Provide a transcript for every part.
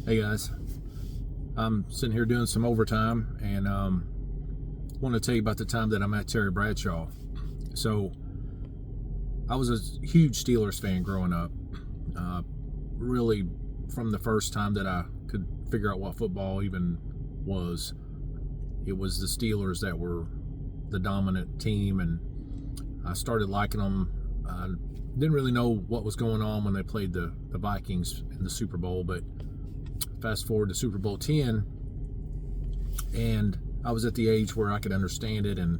Hey guys, I'm sitting here doing some overtime and want to tell you about the time that I met Terry Bradshaw. So I was a huge Steelers fan growing up, really from the first time that I could figure out what football even was. It was the Steelers that were the dominant team, and I started liking them. I didn't really know what was going on when they played the Vikings in the Super Bowl, but fast forward to Super Bowl 10, and I was at the age where I could understand it, and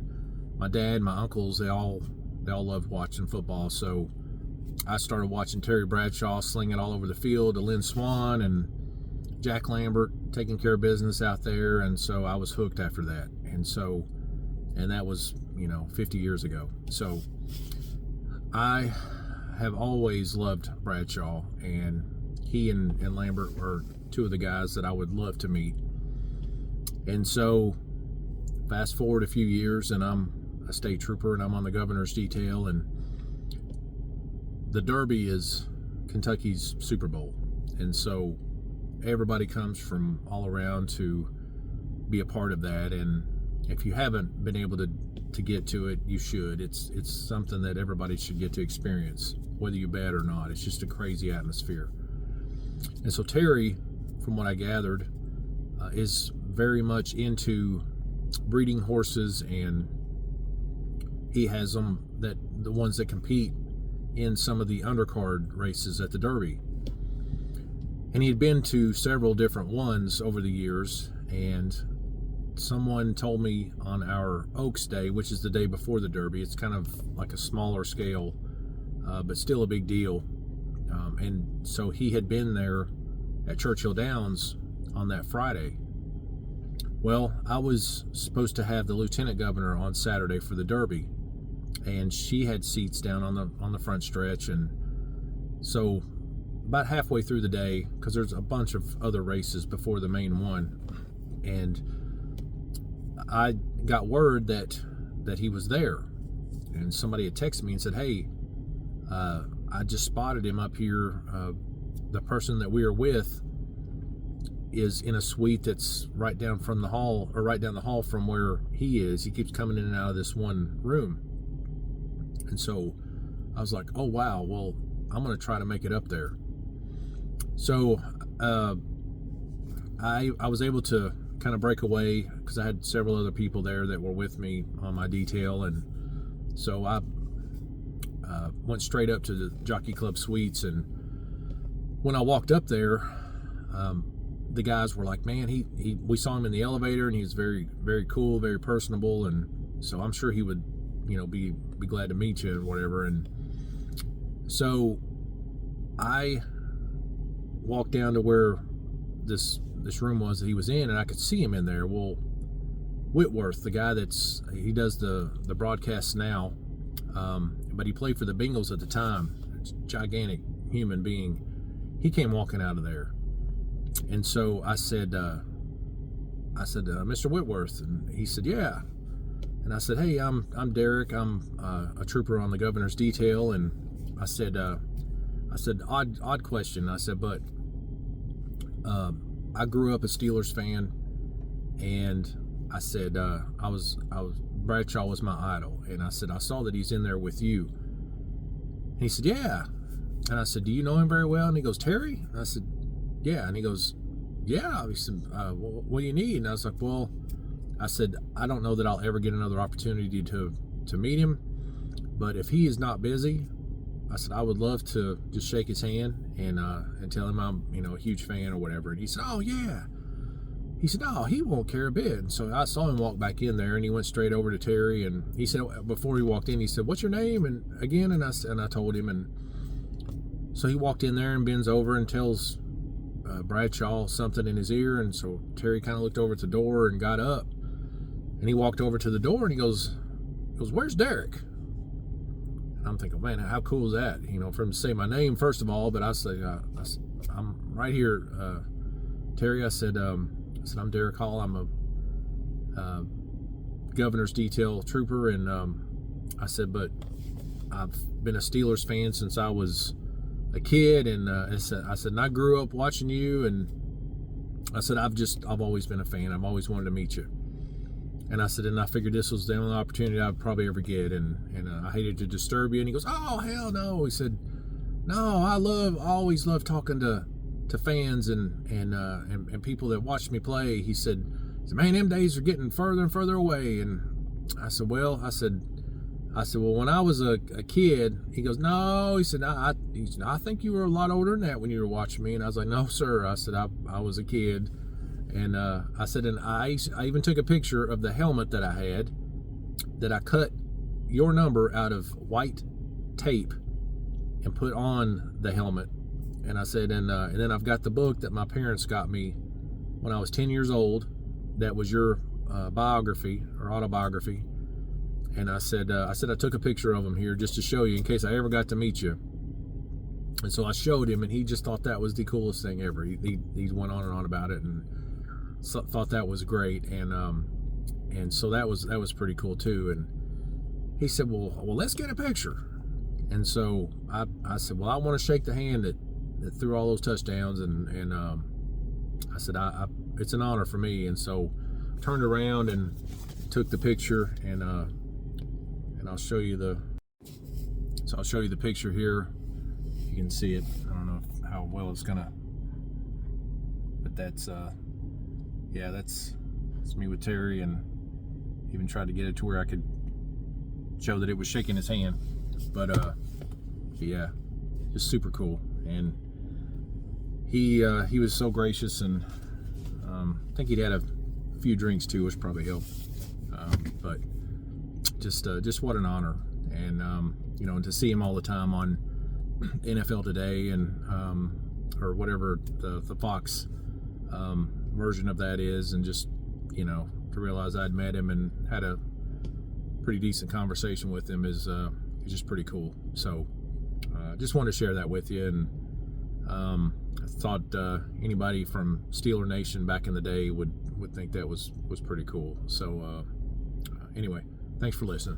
my dad, my uncles, they all loved watching football, so I started watching Terry Bradshaw sling it all over the field to Lynn Swann and Jack Lambert taking care of business out there, and so I was hooked after that. And that was 50 years ago. So I have always loved Bradshaw, and he and Lambert were two of the guys that I would love to meet. And so fast forward a few years, and I'm a state trooper, and I'm on the governor's detail, and the Derby is Kentucky's Super Bowl. And so everybody comes from all around to be a part of that, and if you haven't been able to get to it, you should. It's something that everybody should get to experience, whether you bet or not. It's just a crazy atmosphere. And so Terry, from what I gathered, is very much into breeding horses, and he has them, the ones that compete in some of the undercard races at the Derby. And he had been to several different ones over the years, and someone told me on our Oaks Day, which is the day before the Derby, it's kind of like a smaller scale, but still a big deal. And so he had been there at Churchill Downs on that Friday. Well, I was supposed to have the lieutenant governor on Saturday for the Derby, and she had seats down on the front stretch. And so about halfway through the day, because there's a bunch of other races before the main one, and I got word that he was there, and somebody had texted me and said, hey, I just spotted him up here. The person that we are with is in a suite that's right down from the hall, or right down the hall from where he is. He keeps coming in and out of this one room. And so I was like, oh wow, well, I'm going to try to make it up there. So I was able to kind of break away because I had several other people there that were with me on my detail, and so I went straight up to the Jockey Club suites. And when I walked up there, the guys were like, man, we saw him in the elevator, and he was very, very cool, very personable, and so I'm sure he would be glad to meet you or whatever. And so I walked down to where this room was that he was in, and I could see him in there. Well, Whitworth, the guy he does the broadcasts now, but he played for the Bengals at the time. It's a gigantic human being. He came walking out of there, and so I said, Mr. Whitworth, and he said, yeah. And I said, hey, I'm Derek. I'm a trooper on the governor's detail. And I said, odd question. I said, but I grew up a Steelers fan, and I said, Bradshaw was my idol. And I said, I saw that he's in there with you. And he said, yeah. And I said, do you know him very well? And he goes, Terry? And I said, yeah. And he goes, yeah. He said, what do you need? And I was like, well, I said, I don't know that I'll ever get another opportunity to meet him, but if he is not busy, I said, I would love to just shake his hand and tell him I'm a huge fan or whatever. And he said, oh yeah. He said, no, he won't care a bit. And so I saw him walk back in there, and he went straight over to Terry, and he said, before he walked in, he said, what's your name? And again, and I told him, and so he walked in there and bends over and tells Bradshaw something in his ear. And so Terry kind of looked over at the door and got up, and he walked over to the door, and he goes, where's Derek? And I'm thinking, man, how cool is that? For him to say my name, first of all, but I say, I'm right here, Terry. I said, I'm Derek Hall. I'm a governor's detail trooper, and I said, but I've been a Steelers fan since I was a kid, and I said, and I grew up watching you, and I said, I've always been a fan. I've always wanted to meet you. And I said, and I figured this was the only opportunity I'd probably ever get. And I hated to disturb you. And he goes, oh, hell no. He said, no, I always love talking to fans and people that watch me play. He said, man, them days are getting further and further away. And I said, well, well, when I was a kid, he goes, no, he said, I think you were a lot older than that when you were watching me. And I was like, no, sir. I said, I was a kid. And I said, and I even took a picture of the helmet that I had, that I cut your number out of white tape and put on the helmet. And I said, and then I've got the book that my parents got me when I was 10 years old. That was your biography or autobiography. And I said I took a picture of him here just to show you in case I ever got to meet you. And so I showed him, and he just thought that was the coolest thing ever. He went on and on about it, and thought that was great. And so that was pretty cool too. And he said, well, let's get a picture. And so I said, well, I want to shake the hand that threw all those touchdowns. And I said, it's an honor for me. And so I turned around and took the picture, and I'll show you the picture here. You can see it. I don't know how well it's gonna, but that's me with Terry, and even tried to get it to where I could show that it was shaking his hand. But yeah, just super cool. And he was so gracious, and I think he'd had a few drinks too, which probably helped. But just what an honor. And and to see him all the time on NFL Today and or whatever the Fox version of that is, and just to realize I'd met him and had a pretty decent conversation with him is just pretty cool. So just wanted to share that with you. And I thought anybody from Steeler Nation back in the day would think that was pretty cool. So anyway, thanks for listening.